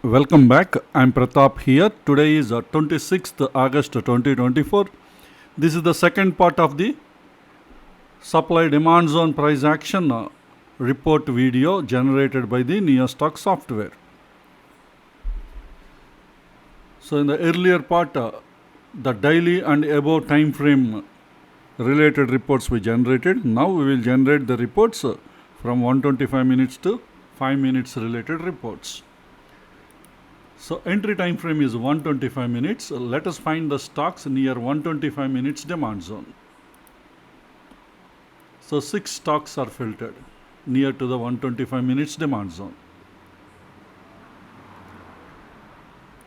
Welcome back. I'm Pratap here. Today is 26th August 2024. This is the second part of the supply demand zone price action report video generated by the NeoStock software. So in the earlier part, the daily and above time frame related reports we generated. Now we will generate the reports from 125 minutes to 5 minutes related reports. So entry time frame is 125 minutes. Let us find the stocks near 125 minutes demand zone. So 6 stocks are filtered near to the 125 minutes demand zone.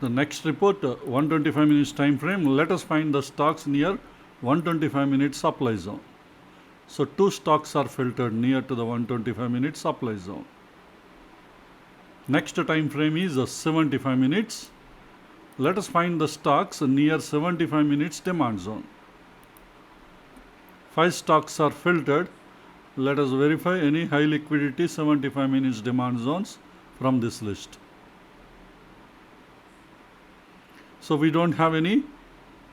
The next report, 125 minutes time frame, let us find the stocks near 125 minutes supply zone. So 2 stocks are filtered near to the 125 minutes supply zone. Next time frame is 75 minutes. Let us find the stocks near 75 minutes demand zone. 5 stocks are filtered. Let us verify any high liquidity 75 minutes demand zones from this list. So we don't have any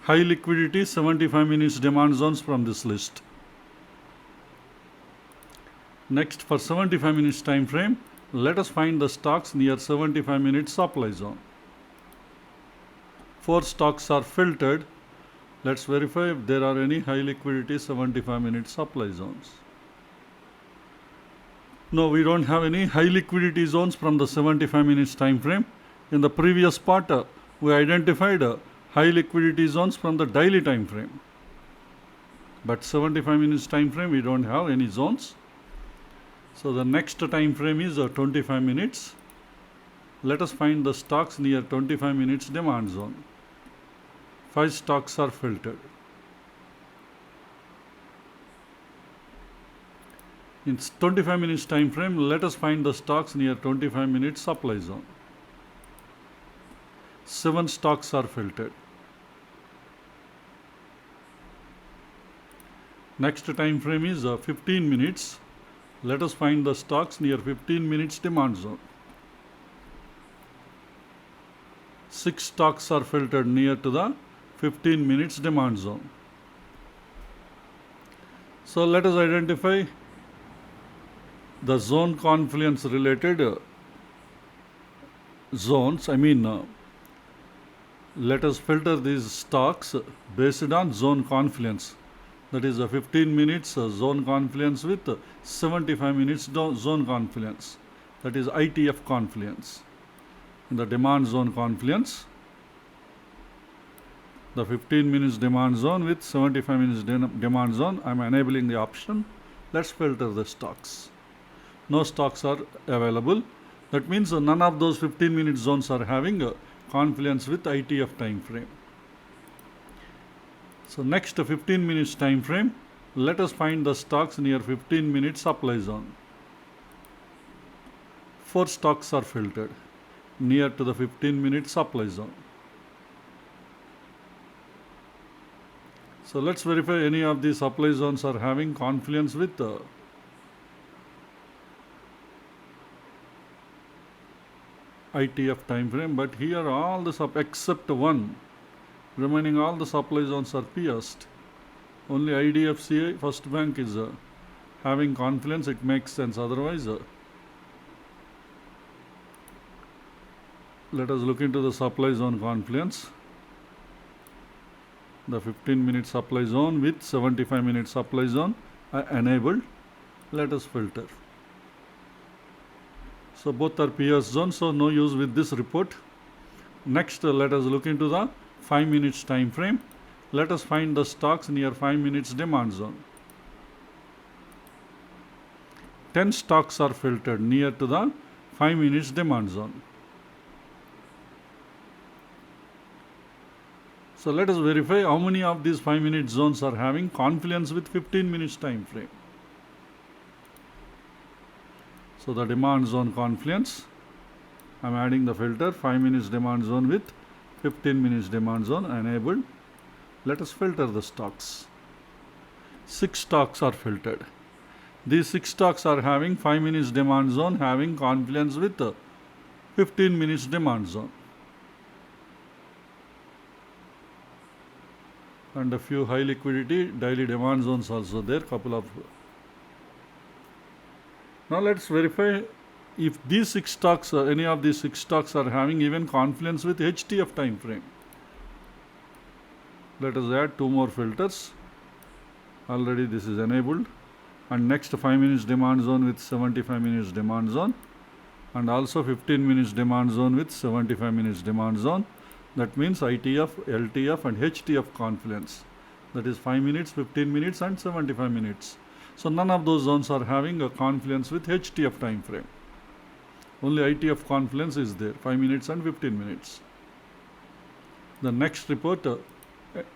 high liquidity 75 minutes demand zones from this list. Next, for 75 minutes time frame, let us find the stocks near 75 minutes supply zone. 4 stocks are filtered. Let's verify if there are any high liquidity 75 minutes supply zones. No, we don't have any high liquidity zones from the 75 minutes time frame. In the previous part, we identified high liquidity zones from the daily time frame. But 75 minutes time frame, we don't have any zones. So the next time frame is 25 minutes. Let us find the stocks near 25 minutes demand zone. 5 stocks are filtered. In 25 minutes time frame, let us find the stocks near 25 minutes supply zone. 7 stocks are filtered. Next time frame is 15 minutes. Let us find the stocks near 15 minutes demand zone. 6 stocks are filtered near to the 15 minutes demand zone. So let us identify the zone confluence related zones. Let us filter these stocks based on zone confluence. That is a 15 minutes zone confluence with 75 minutes zone confluence. That is ITF confluence. In the demand zone confluence, the 15 minutes demand zone with 75 minutes demand zone, I am enabling the option. Let's filter the stocks. No stocks are available. That means none of those 15 minute zones are having confluence with ITF time frame. So next 15 minutes time frame, let us find the stocks near 15 minutes supply zone. 4 stocks are filtered near to the 15 minutes supply zone. So let's verify any of these supply zones are having confluence with ITF time frame, but here all the except one, remaining all the supply zones are pierced. Only IDFCI First Bank is having confluence. It makes sense. Otherwise, let us look into the supply zone confluence. The 15 minute supply zone with 75 minute supply zone enabled. Let us filter. So both are pierced zones, so no use with this report. Next, let us look into the 5 minutes time frame. Let us find the stocks near 5 minutes demand zone. 10 stocks are filtered near to the 5 minutes demand zone. So let us verify how many of these 5 minute zones are having confluence with 15 minutes time frame. So the demand zone confluence, I am adding the filter 5 minutes demand zone with 15 minutes demand zone enabled. Let us filter the stocks. 6 stocks are filtered. These 6 stocks are having 5 minutes demand zone having confluence with 15 minutes demand zone. And a few high liquidity daily demand zones also there, couple of. Now let's verify if these 6 stocks, any of these 6 stocks are having even confluence with HTF time frame. Let us add 2 more filters. Already this is enabled. And next 5 minutes demand zone with 75 minutes demand zone. And also 15 minutes demand zone with 75 minutes demand zone. That means ITF, LTF and HTF confluence. That is 5 minutes, 15 minutes and 75 minutes. So none of those zones are having a confluence with HTF time frame. Only ITF confluence is there, 5 minutes and 15 minutes. The next report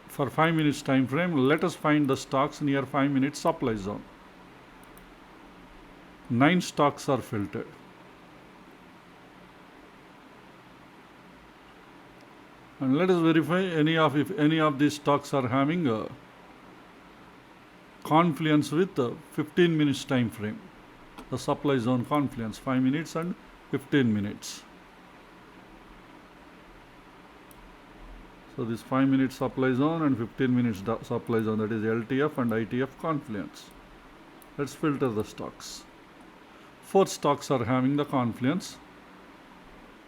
for 5 minutes time frame, let us find the stocks near 5 minutes supply zone. 9 stocks are filtered. And let us verify if any of these stocks are having a confluence with 15 minutes time frame. The supply zone confluence, 5 minutes and 15 minutes. So this 5 minutes supply zone and 15 minutes supply zone, that is LTF and ITF confluence. Let's filter the stocks. 4 stocks are having the confluence.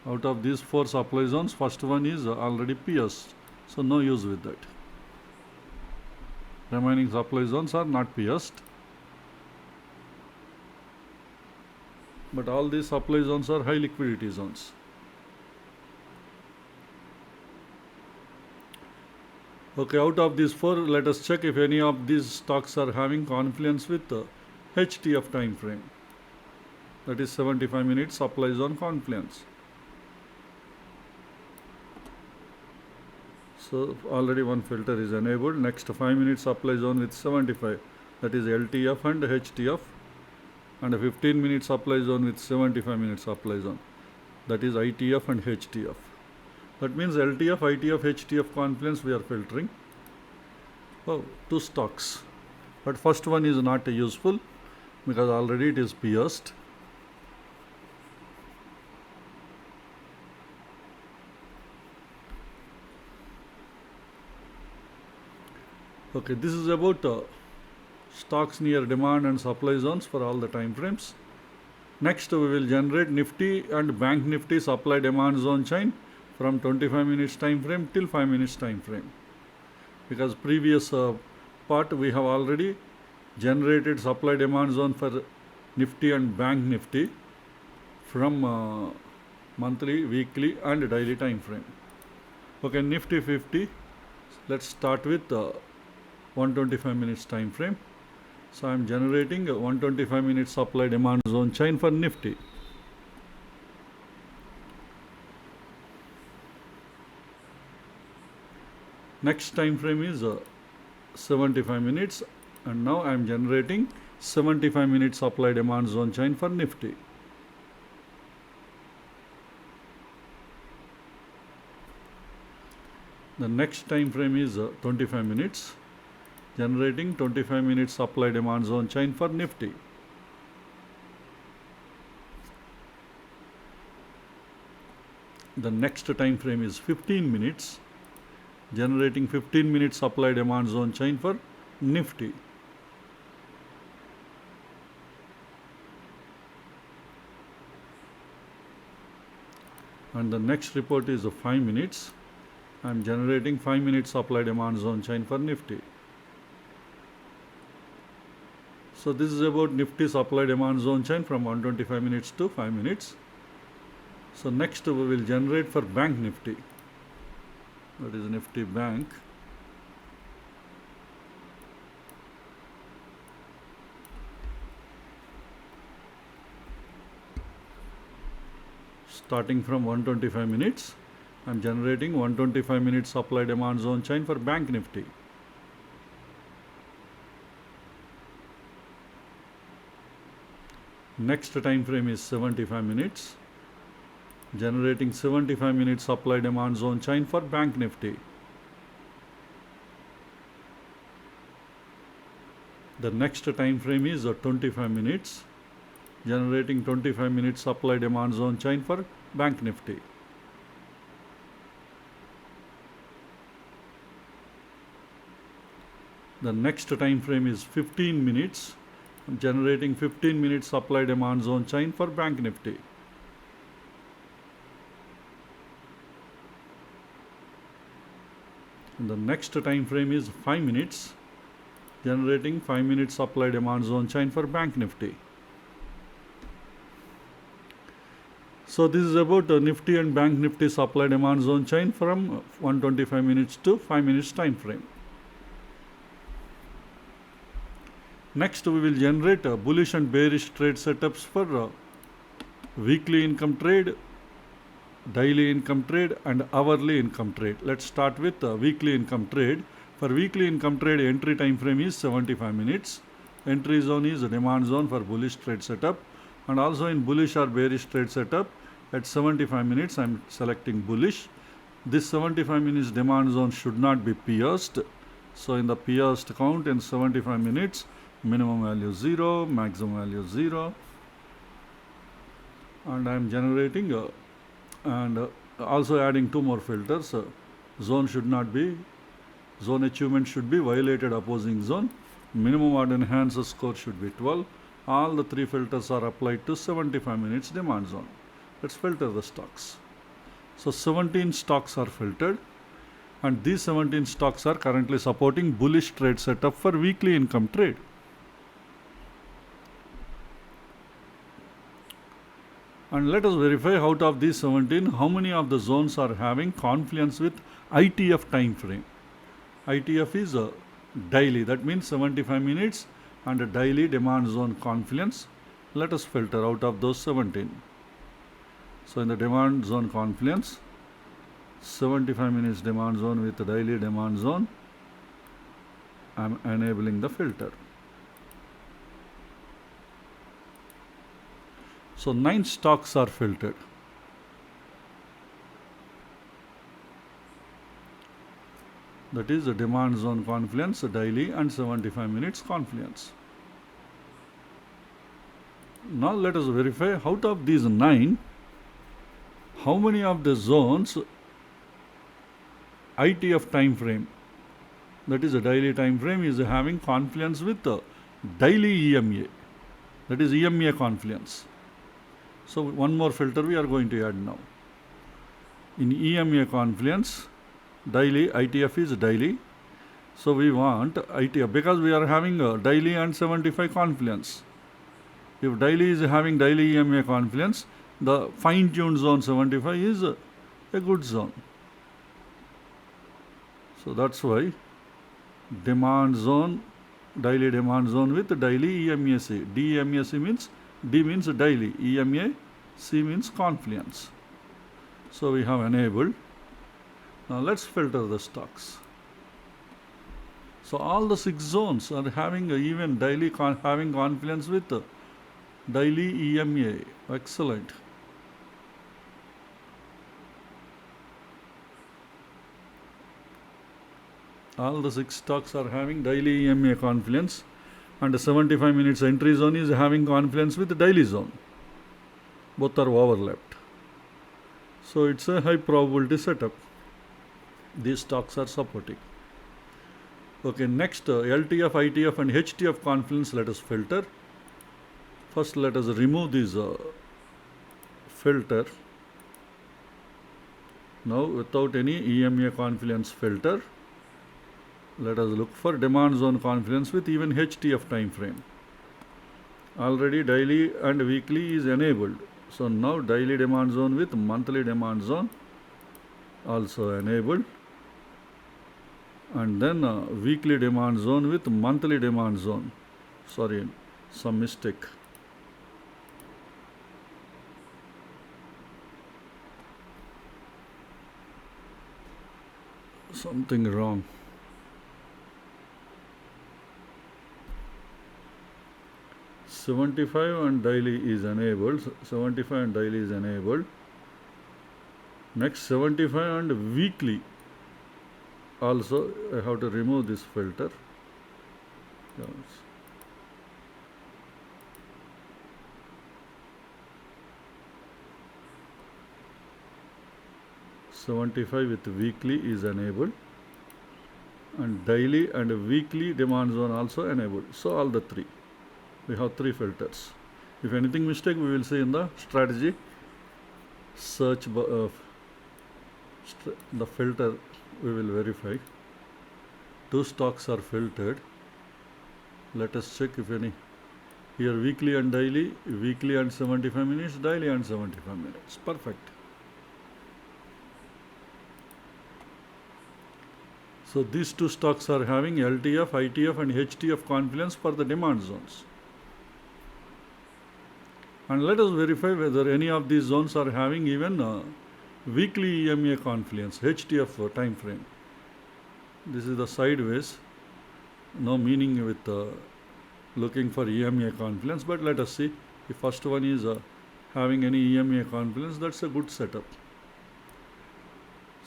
Out of these 4 supply zones, first one is already pierced, so no use with that. Remaining supply zones are not pierced. But all these supply zones are high liquidity zones. Okay, out of these 4, let us check if any of these stocks are having confluence with HTF time frame. That is 75 minutes supply zone confluence. So already one filter is enabled. Next 5 minutes supply zone with 75, that is LTF and HTF, and a 15 minutes supply zone with 75 minutes supply zone, that is ITF and HTF. That means LTF, ITF, HTF confluence we are filtering. 2 stocks. But first one is not useful because already it is pierced. Okay, this is about stocks near demand and supply zones for all the time frames. Next, we will generate Nifty and Bank Nifty supply demand zone chain from 25 minutes time frame till 5 minutes time frame. Because previous part we have already generated supply demand zone for Nifty and Bank Nifty from monthly, weekly and daily time frame. Okay, Nifty 50. Let's start with 125 minutes time frame. So I am generating a 125 minutes supply demand zone chain for Nifty. Next time frame is 75 minutes, and now I am generating 75 minutes supply demand zone chain for Nifty. The next time frame is 25 minutes, generating 25 minutes supply demand zone chain for Nifty. The next time frame is 15 minutes, generating 15 minutes supply demand zone chain for Nifty. And the next report is 5 minutes. I am generating 5 minutes supply demand zone chain for Nifty. So this is about Nifty supply demand zone chain from 125 minutes to 5 minutes. So next we will generate for Bank Nifty. That is Nifty Bank. Starting from 125 minutes, I am generating 125 minutes supply demand zone chain for Bank Nifty. Next time frame is 75 minutes, generating 75 minutes supply demand zone chain for Bank Nifty. The next time frame is 25 minutes, generating 25 minutes supply demand zone chain for Bank Nifty. The next time frame is 15 minutes. I'm generating 15 minutes supply demand zone chain for Bank Nifty. And the next time frame is 5 minutes, generating 5 minutes supply demand zone chain for Bank Nifty. So this is about Nifty and Bank Nifty supply demand zone chain from 125 minutes to 5 minutes time frame. Next we will generate bullish and bearish trade setups for weekly income trade, daily income trade and hourly income trade. Let's start with weekly income trade. For weekly income trade, entry time frame is 75 minutes. Entry zone is demand zone for bullish trade setup, and also in bullish or bearish trade setup at 75 minutes I am selecting bullish. This 75 minutes demand zone should not be pierced. So in the pierced count in 75 minutes, minimum value 0, maximum value 0, and I am generating and also adding 2 more filters. Zone achievement should be violated opposing zone. Minimum odd enhancer score should be 12. All the 3 filters are applied to 75 minutes demand zone. Let's filter the stocks. So 17 stocks are filtered, and these 17 stocks are currently supporting bullish trade setup for weekly income trade. And let us verify out of these 17 how many of the zones are having confluence with ITF time frame. ITF is a daily, that means 75 minutes and a daily demand zone confluence. Let us filter out of those 17. So in the demand zone confluence, 75 minutes demand zone with the daily demand zone, I am enabling the filter. So 9 stocks are filtered. That is the demand zone confluence, daily and 75 minutes confluence. Now let us verify out of these 9, how many of the zones ITF time frame, that is a daily time frame, is having confluence with the daily EMA, that is EMA confluence. So one more filter we are going to add now. In EMA confluence, daily, ITF is daily. So we want ITF because we are having a daily and 75 confluence. If daily is having daily EMA confluence, the fine-tuned zone 75 is a good zone. So that's why demand zone, daily demand zone with daily EMAC. DEMAC means D means daily, EMA, C means confluence. So we have enabled. Now let's filter the stocks. So all the 6 zones are having even daily having confluence with daily EMA. Excellent. All the 6 stocks are having daily EMA confluence, and the 75 minutes entry zone is having confluence with the daily zone. Both are overlapped. So it's a high probability setup. These stocks are supporting. Okay, next LTF, ITF and HTF confluence let us filter. First let us remove this filter. Now without any EMA confluence filter, let us look for demand zone confluence with even HTF time frame. Already daily and weekly is enabled. So now daily demand zone with monthly demand zone also enabled. And then weekly demand zone with monthly demand zone. Sorry, some mistake. Something wrong. $75 and daily is enabled. 75 and daily is enabled. Next 75 and weekly. Also I have to remove this filter. Yes. 75 with weekly is enabled, and daily and weekly demand zone also enabled. So all the three. We have three filters. If anything mistake, we will see in the strategy search the filter we will verify. Two stocks are filtered. Let us check if any. Here weekly and daily, weekly and 75 minutes, daily and 75 minutes. Perfect. So these two stocks are having LTF, ITF and HTF confluence for the demand zones. And let us verify whether any of these zones are having even weekly EMA confluence, HTF time frame. This is the sideways. No meaning with looking for EMA confluence, but let us see. If first one is having any EMA confluence, that's a good setup.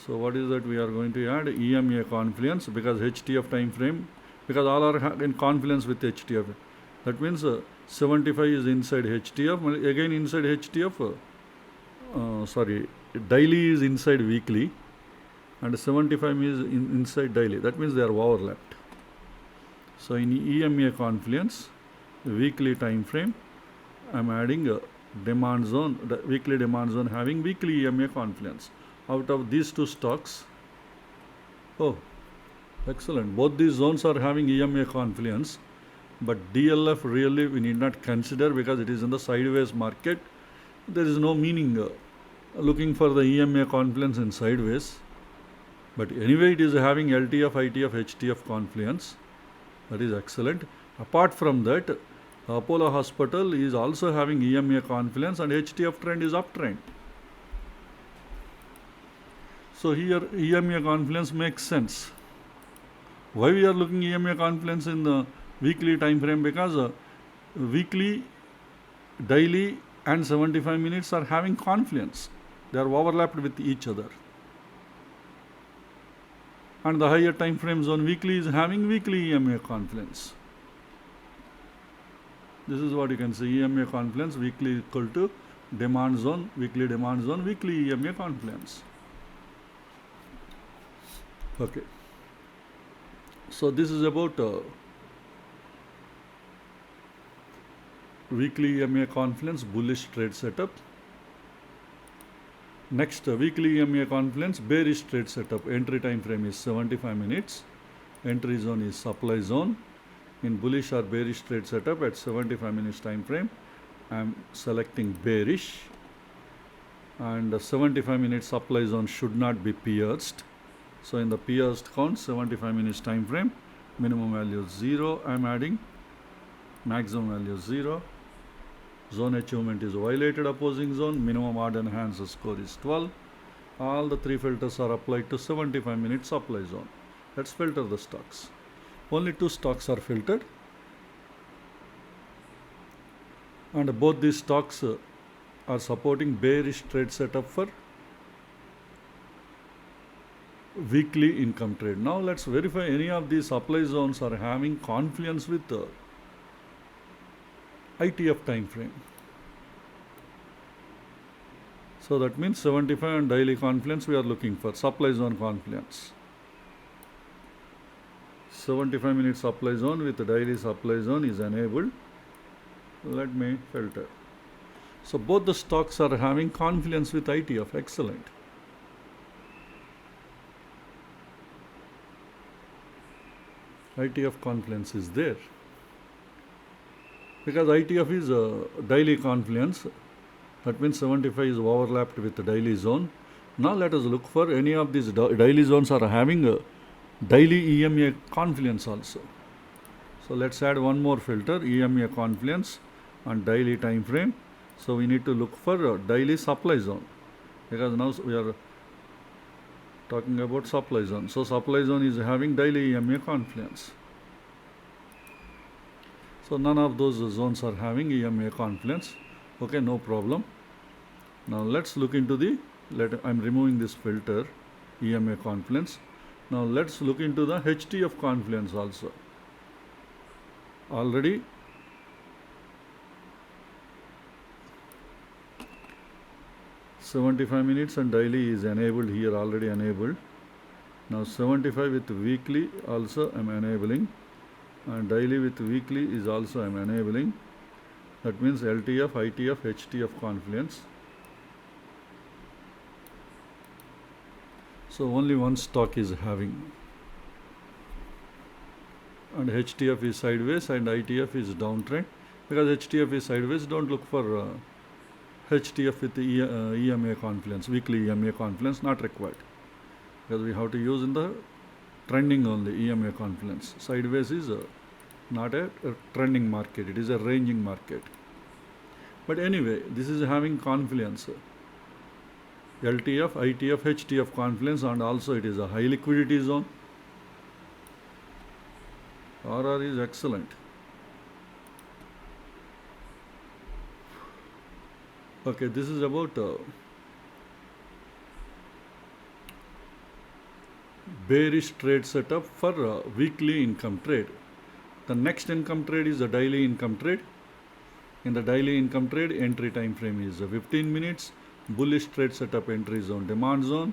So what is that we are going to add? EMA confluence, because HTF time frame, because all are in confluence with HTF. That means 75 is inside HTF, again inside HTF, daily is inside weekly, and 75 is inside daily. That means they are overlapped. So in EMA confluence, weekly time frame, I am adding a demand zone, the weekly demand zone having weekly EMA confluence. Out of these two stocks, oh, excellent. Both these zones are having EMA confluence, but DLF really we need not consider because it is in the sideways market. There is no meaning looking for the EMA confluence in sideways. But anyway, it is having LTF, ITF, HTF confluence. That is excellent. Apart from that, Apollo Hospital is also having EMA confluence and HTF trend is uptrend. So here EMA confluence makes sense. Why we are looking EMA confluence in the weekly time frame? Because weekly, daily and 75 minutes are having confluence. They are overlapped with each other. And the higher time frame zone weekly is having weekly EMA confluence. This is what you can see, EMA confluence weekly equal to demand zone, weekly demand zone, weekly EMA confluence. Okay. So this is about weekly EMA confluence, bullish trade setup. Next, weekly EMA confluence, bearish trade setup. Entry time frame is 75 minutes. Entry zone is supply zone. In bullish or bearish trade setup at 75 minutes time frame, I am selecting bearish. And 75 minute supply zone should not be pierced. So in the pierced count, 75 minutes time frame, minimum value 0. I am adding maximum value 0. Zone achievement is violated opposing zone. Minimum odd enhancer score is 12. All the three filters are applied to 75 minute supply zone. Let's filter the stocks. Only two stocks are filtered. And both these stocks are supporting bearish trade setup for weekly income trade. Now let's verify any of these supply zones are having confluence with ITF time frame. So that means 75 and daily confluence we are looking for, supply zone confluence. 75 minute supply zone with daily supply zone is enabled. Let me filter. So both the stocks are having confluence with ITF. Excellent. ITF confluence is there. Because ITF is a daily confluence, that means 75 is overlapped with the daily zone. Now let us look for any of these daily zones are having a daily EMA confluence also. So let's add one more filter, EMA confluence and daily time frame. So we need to look for a daily supply zone, because now we are talking about supply zone. So supply zone is having daily EMA confluence. So none of those zones are having EMA confluence. Okay, no problem. Now let's look into the, I'm removing this filter, EMA confluence. Now let's look into the HTF confluence also. Already 75 minutes and daily is enabled here, already enabled. Now 75 with weekly also I am enabling, and daily with weekly is also I am enabling. That means LTF, ITF, HTF confluence. So only one stock is having, and HTF is sideways and ITF is downtrend. Because HTF is sideways, don't look for HTF with the EMA confluence, weekly EMA confluence, not required. Because we have to use in the trending only EMA confluence. Sideways is not a trending market, it is a ranging market. But anyway, this is having confluence. LTF, ITF, HTF confluence, and also it is a high liquidity zone. RR is excellent. Okay, this is about bearish trade setup for weekly income trade. The next income trade is the daily income trade. In the daily income trade, entry time frame is 15 minutes. Bullish trade setup entry zone, demand zone,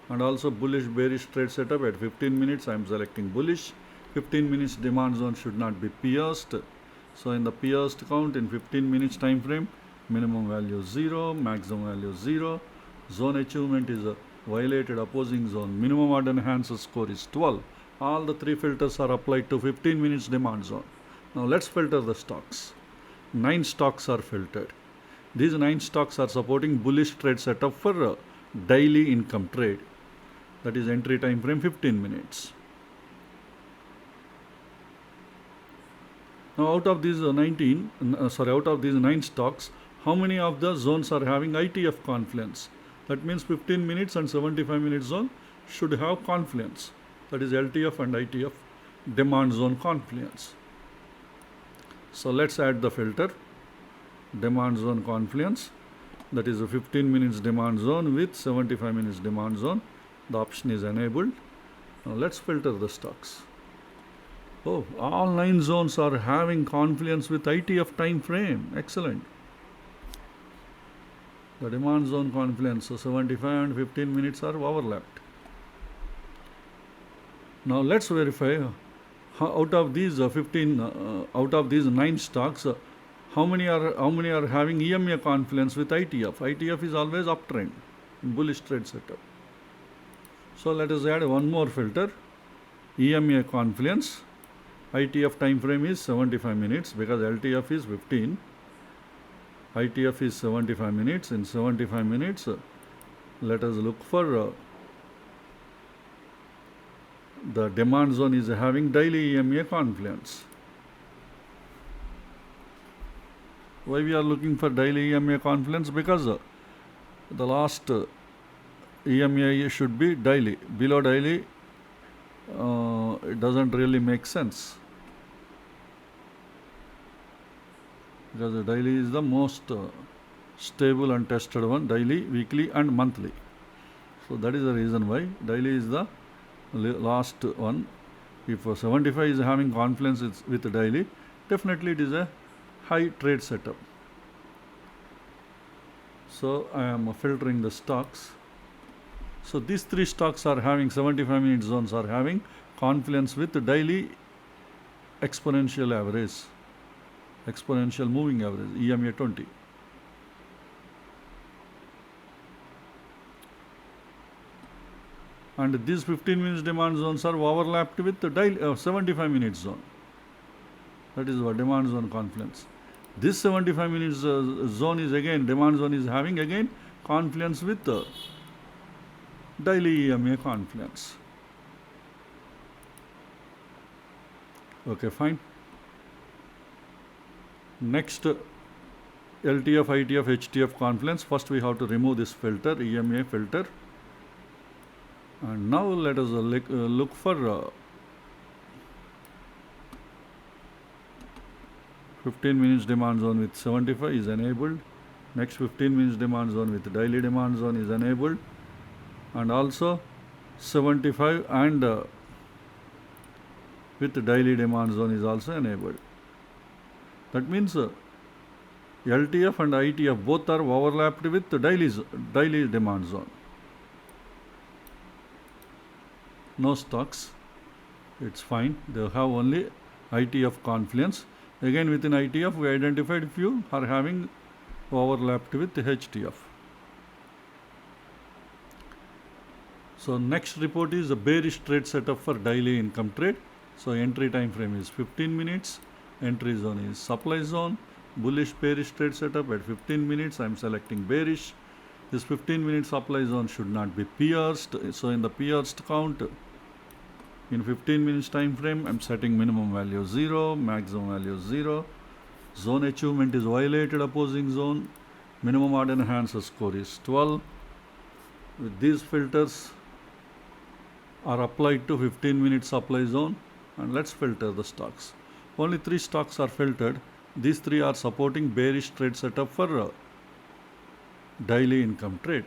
and also bullish bearish trade setup at 15 minutes. I am selecting bullish. 15 minutes demand zone should not be pierced. So in the pierced count in 15 minutes time frame, minimum value 0, maximum value 0. Zone achievement is a violated opposing zone. Minimum order enhancer score is 12. All the three filters are applied to 15 minutes demand zone. Now let's filter the stocks. 9 stocks are filtered. These 9 stocks are supporting bullish trade setup for daily income trade. That is entry time frame 15 minutes. Now out of these 9 stocks, how many of the zones are having ITF confluence? That means 15 minutes and 75 minutes zone should have confluence. That is LTF and ITF demand zone confluence. So let's add the filter. Demand zone confluence, that is a 15 minutes demand zone with 75 minutes demand zone. The option is enabled. Now let's filter the stocks. Oh, all 9 zones are having confluence with ITF time frame. Excellent. The demand zone confluence, so 75 and 15 minutes are overlapped. Now let's verify out of these 9 stocks, how many are having EMA confluence with ITF? ITF is always uptrend in bullish trade setup. So let us add one more filter. EMA confluence. ITF time frame is 75 minutes because LTF is 15. ITF is 75 minutes. In 75 minutes, let us look for the demand zone is having daily EMA confluence. Why we are looking for daily EMA confluence? Because the last EMA should be daily. Below daily, it doesn't really make sense. Because the daily is the most stable and tested one, daily, weekly and monthly. So that is the reason why daily is the last one. If 75 is having confluence with daily, definitely it is a high trade setup. So I am filtering the stocks. So these 3 stocks are having 75 minute zones are having confluence with the daily exponential average, exponential moving average, EMA 20. And these 15 minutes demand zones are overlapped with the daily 75 minutes zone. That is what demand zone confluence. This 75 minutes zone is again, demand zone is having again confluence with the daily EMA confluence. Okay, fine. Next, LTF, ITF, HTF confluence. First we have to remove this filter, EMA filter. And now let us look for 15 minutes demand zone with 75 is enabled. Next 15 minutes demand zone with daily demand zone is enabled. And also 75 and with daily demand zone is also enabled. That means LTF and ITF both are overlapped with the daily demand zone. No stocks, it's fine. They have only ITF confluence. Again, within ITF, we identified few are having overlapped with HTF. So next report is a bearish trade setup for daily income trade. So entry time frame is 15 minutes. Entry zone is supply zone. Bullish bearish trade setup at 15 minutes. I am selecting bearish. This 15-minute supply zone should not be pierced. So in the pierced count, in 15 minutes time frame, I am setting minimum value 0, maximum value 0. Zone achievement is violated, opposing zone. Minimum odd enhancer score is 12. With these filters are applied to 15-minute supply zone, and let's filter the stocks. Only 3 stocks are filtered. These 3 are supporting bearish trade setup for daily income trade.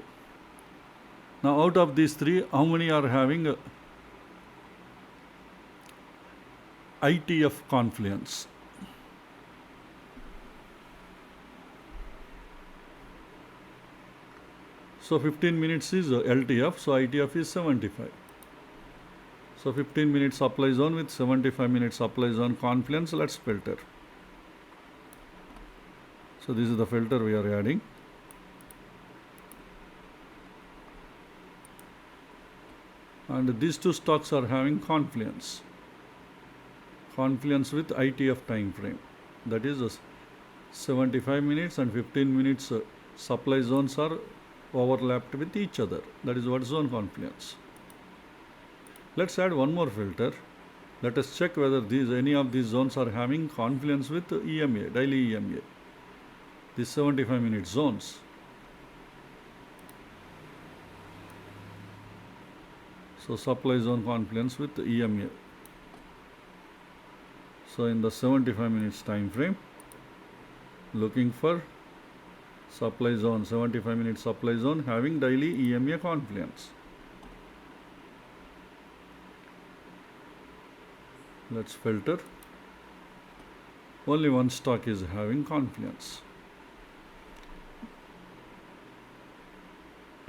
Now out of these 3, how many are having ITF confluence? So 15 minutes is LTF, so ITF is 75. So 15 minute supply zone with 75 minute supply zone confluence, let's filter. So this is the filter we are adding. And these 2 stocks are having confluence with ITF time frame. That is 75 minutes and 15 minutes supply zones are overlapped with each other. That is what zone confluence. Let's add one more filter. Let us check whether any of these zones are having confluence with EMA, daily EMA. These 75 minute zones. So supply zone confluence with EMA. So in the 75 minutes time frame, looking for supply zone, 75 minute supply zone having daily EMA confluence. Let's filter. Only one stock is having confluence.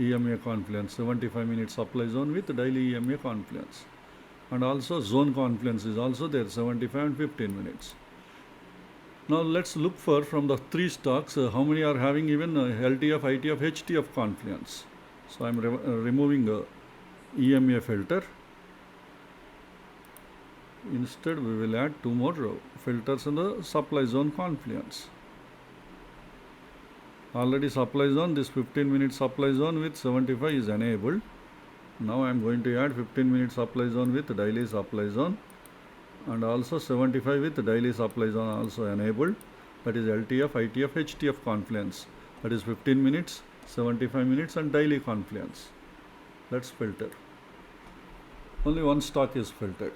EMA confluence, 75 minute supply zone with daily EMA confluence. And also zone confluence is also there, 75 and 15 minutes. Now let's look for from the 3 stocks how many are having even LTF, ITF, HTF confluence. So I am removing EMA filter. Instead we will add 2 more filters in the supply zone confluence. Already supply zone, this 15 minute supply zone with 75 is enabled. Now I am going to add 15 minute supply zone with daily supply zone, and also 75 with daily supply zone also enabled. That is LTF, ITF, HTF confluence. That is 15 minutes, 75 minutes and daily confluence. Let's filter. Only one stock is filtered.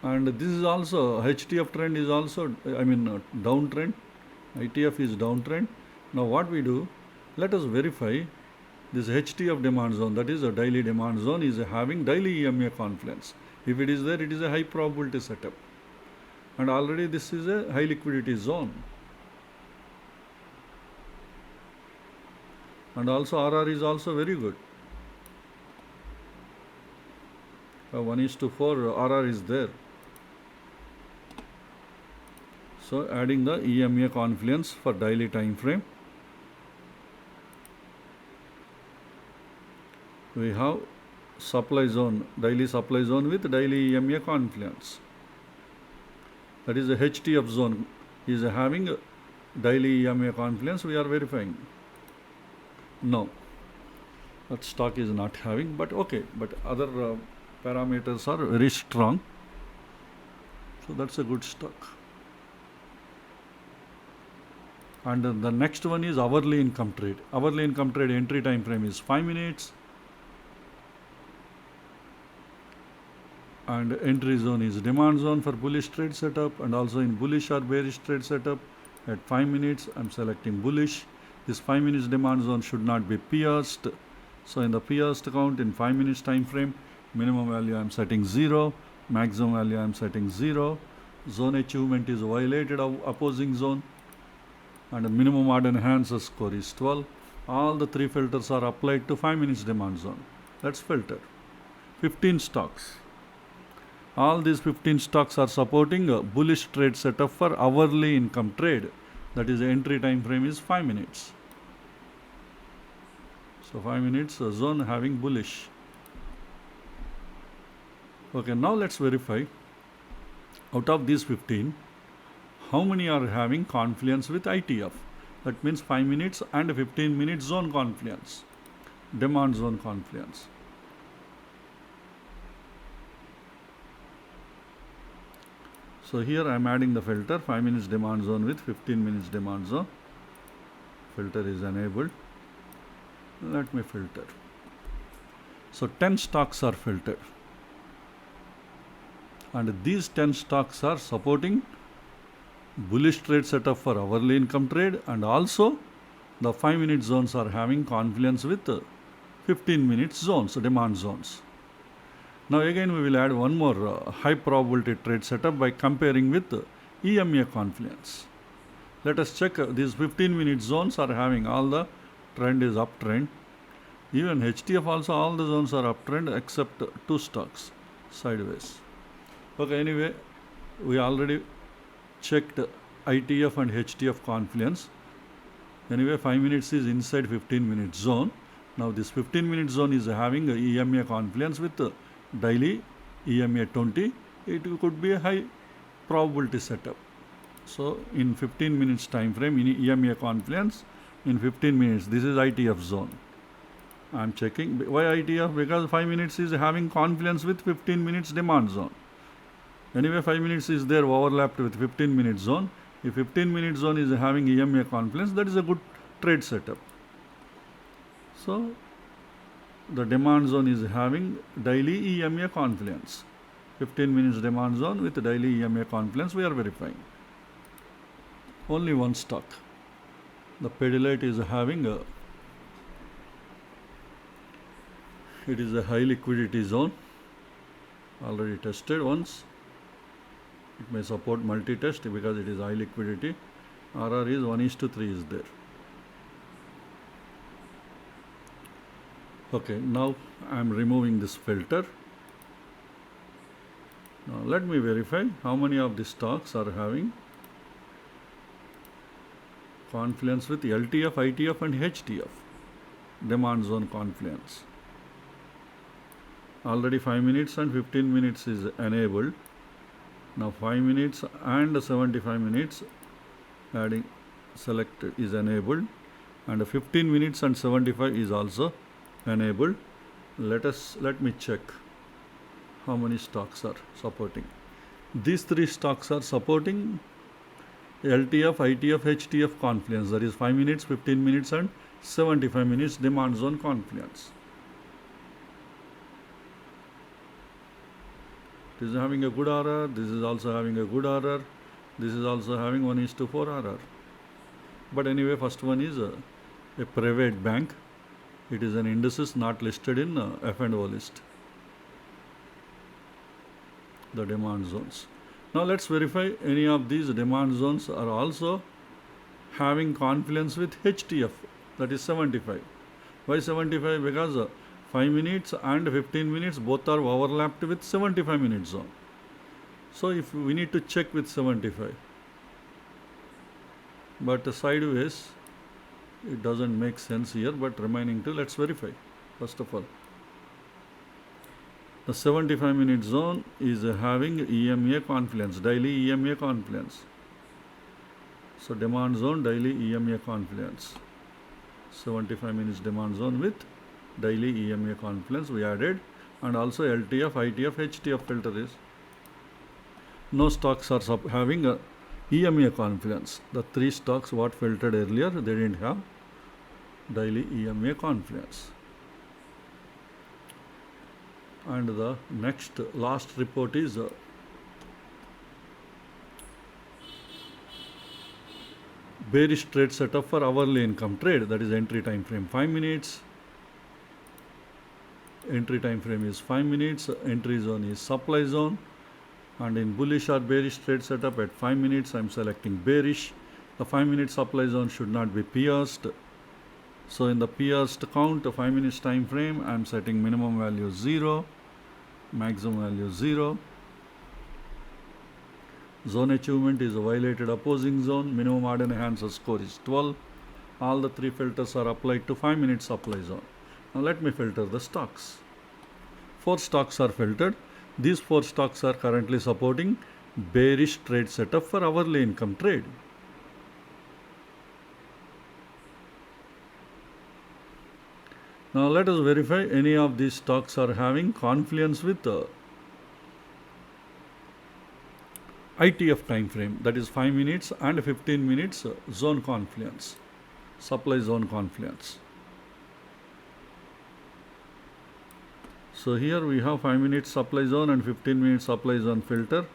And this is also HTF trend is also downtrend. ITF is downtrend. Now what we do, let us verify this HTF demand zone, that is a daily demand zone, is having daily EMA confluence. If it is there, it is a high probability setup. And already this is a high liquidity zone. And also RR is also very good. 1:4 RR is there. So adding the EMA confluence for daily time frame. We have supply zone, daily supply zone with daily EMA confluence. That is the HTF zone is having daily EMA confluence. We are verifying. No, that stock is not having, but okay, but other parameters are very strong. So that's a good stock. And the next one is hourly income trade. Hourly income trade entry time frame is 5 minutes. And entry zone is demand zone for bullish trade setup, and also in bullish or bearish trade setup at 5 minutes I am selecting bullish. This 5 minutes demand zone should not be pierced. So in the pierced count in 5 minutes time frame, minimum value I am setting 0, maximum value I am setting 0. zone achievement is violated of opposing zone, and the minimum odd enhancer score is 12. All the three filters are applied to 5 minutes demand zone. Let's filter. 15 stocks. All these 15 stocks are supporting a bullish trade setup for hourly income trade. That is, the entry time frame is 5 minutes. So 5 minutes zone having bullish. Okay, now let's verify. Out of these 15, how many are having confluence with ITF? That means 5 minutes and 15 minutes zone confluence, demand zone confluence. So here I am adding the filter, 5 minutes demand zone with 15 minutes demand zone. Filter is enabled. Let me filter. So 10 stocks are filtered. And these 10 stocks are supporting bullish trade setup for hourly income trade, and also the 5 minute zones are having confluence with 15 minutes zones, demand zones. Now again we will add one more high probability trade setup by comparing with EMA confluence. Let us check these 15 minute zones are having all the trend is uptrend. Even HTF also all the zones are uptrend except 2 stocks sideways. Okay, anyway, we already checked ITF and HTF confluence. Anyway, 5 minutes is inside 15 minute zone. Now this 15 minute zone is having a EMA confluence with daily EMA 20. It could be a high probability setup. So in 15 minutes time frame in EMA confluence, in 15 minutes, this is ITF zone. I am checking. Why ITF? Because 5 minutes is having confluence with 15 minutes demand zone. Anyway, 5 minutes is there overlapped with 15 minute zone. If 15 minute zone is having EMA confluence, that is a good trade setup. So the demand zone is having daily EMA confluence. 15 minutes demand zone with daily EMA confluence we are verifying. Only one stock. The Pedialyte is having it is a high liquidity zone. Already tested once. It may support multi-test because it is high liquidity. RR is 1:3 is there. Okay, now I am removing this filter. Now let me verify how many of the stocks are having confluence with LTF, ITF and HTF, demand zone confluence. Already 5 minutes and 15 minutes is enabled. Now 5 minutes and 75 minutes adding selected is enabled, and 15 minutes and 75 is also enabled. Let me check how many stocks are supporting. These 3 stocks are supporting LTF, ITF, HTF confluence, that is 5 minutes, 15 minutes and 75 minutes demand zone confluence. This is having a good RR, this is also having a good RR, this is also having 1:4 RR. But anyway, first one is a private bank. It is an indices not listed in F&O list. The demand zones. Now let's verify any of these demand zones are also having confluence with HTF, that is 75. Why 75? Because 5 minutes and 15 minutes both are overlapped with 75 minute zone. So if we need to check with 75, but sideways it doesn't make sense here, but remaining 2, let's verify. First of all, the 75 minute zone is having EMA confluence, daily EMA confluence. So demand zone, daily EMA confluence. 75 minutes demand zone with daily EMA confluence we added, and also LTF, ITF, HTF filter is. No stocks are having a EMA confluence. The 3 stocks what filtered earlier, they didn't have daily EMA confluence. And the last report is bearish trade setup for hourly income trade, that is entry time frame 5 minutes. Entry time frame is 5 minutes. Entry zone is supply zone. And in bullish or bearish trade setup at 5 minutes, I'm selecting bearish. The 5-minute supply zone should not be pierced. So in the pierced count, 5 minutes time frame, I'm setting minimum value 0, maximum value 0. Zone achievement is a violated opposing zone. Minimum order enhancer score is 12. All the 3 filters are applied to 5-minute supply zone. Now let me filter the stocks. 4 stocks are filtered. These 4 stocks are currently supporting bearish trade setup for hourly income trade. Now let us verify any of these stocks are having confluence with ITF time frame, that is 5 minutes and 15 minutes zone confluence, supply zone confluence. So here we have 5 minutes supply zone and 15 minutes supply zone filter.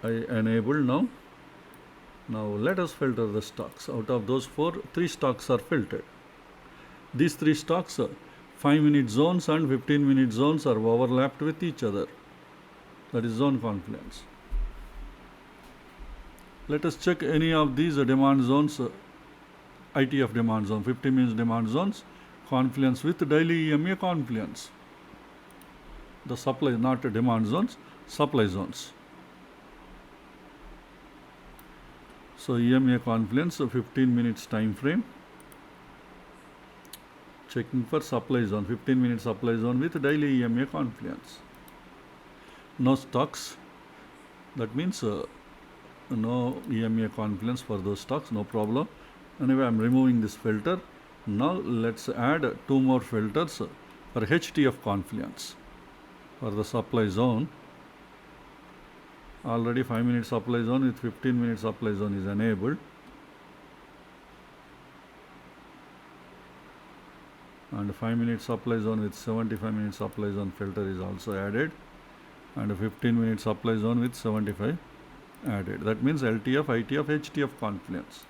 I enable now. Now let us filter the stocks. Out of those 4, 3 stocks are filtered. These 3 stocks, 5-minute zones and 15-minute zones are overlapped with each other. That is zone confluence. Let us check any of these demand zones, ITF demand zone, 15 minutes demand zones, confluence with daily EMA confluence. The supply, not demand zones, supply zones. So EMA confluence, 15 minutes time frame. Checking for supply zone, 15 minute supply zone with daily EMA confluence. No stocks, that means no EMA confluence for those stocks, no problem. Anyway, I'm removing this filter. Now let's add 2 more filters for HTF confluence for the supply zone. Already 5-minute supply zone with 15-minute supply zone is enabled. And 5-minute supply zone with 75-minute supply zone filter is also added, and a 15-minute supply zone with 75 added. That means LTF, ITF, HTF confluence.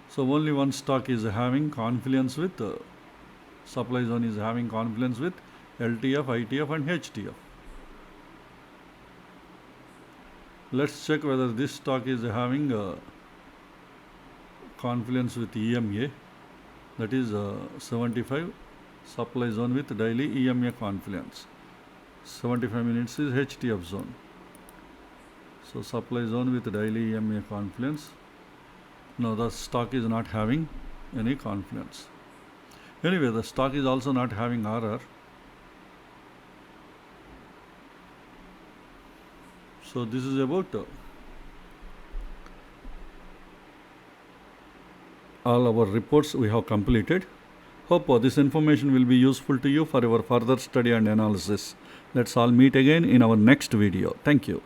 So only one stock is having confluence with supply zone is having confluence with LTF, ITF and HTF. Let's check whether this stock is having confluence with EMA. That is 75 supply zone with daily EMA confluence. 75 minutes is HTF zone. So supply zone with daily EMA confluence. No, the stock is not having any confluence. Anyway, the stock is also not having RR. So this is about all our reports we have completed. Hope this information will be useful to you for your further study and analysis. Let's all meet again in our next video. Thank you.